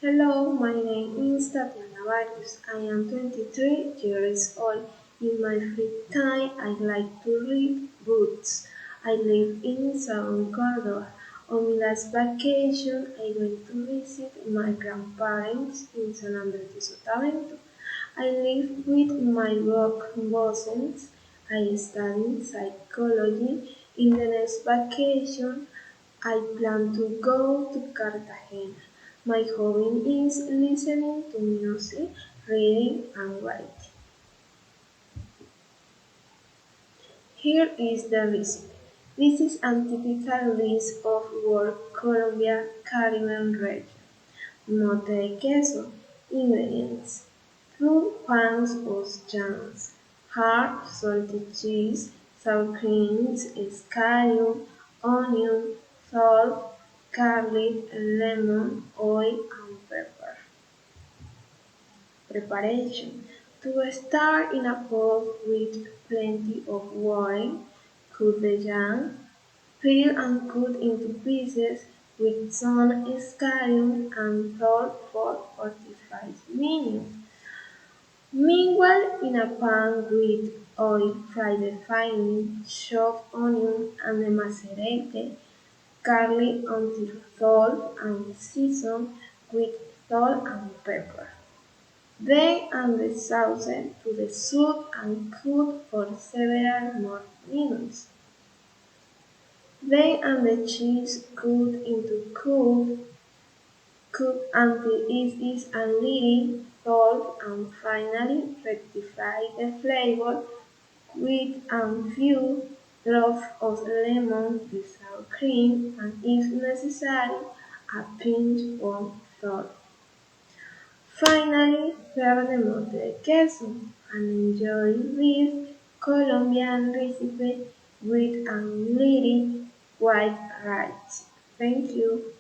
Hello, my name is Tatiana. I am 23 years old. In my free time, I like to read books. I live in South Córdoba. On my last vacation, I went to visit my grandparents in San Andrés de Sotavento. I live with my work bosses. I study psychology. In the next vacation, I plan to go to Cartagena. My hobby is listening to music, reading, and writing. Here is the recipe. This is a typical list of work Colombia Caribbean region. Mote de queso. Ingredients: 2 pounds of jams, hard salted cheese, sour cream, scallion, onion, salt, garlic, lemon, oil, and pepper. Preparation: to start in a pot with plenty of water, cook the yam, peel and cut into pieces with some scallion and salt for 45 minutes. Meanwhile, in a pan with oil, fry the finely chopped onion and the macerated garlic until salt and season with salt and pepper. Then add the sauce to the soup and cook for several more minutes. Then add the cheese cut into cook until it is a little soft and finally rectify the flavor with a few drops of lemon, the sour cream, and if necessary, a pinch of salt. Finally, serve the mote de queso and enjoy this Colombian recipe with a little white rice. Thank you.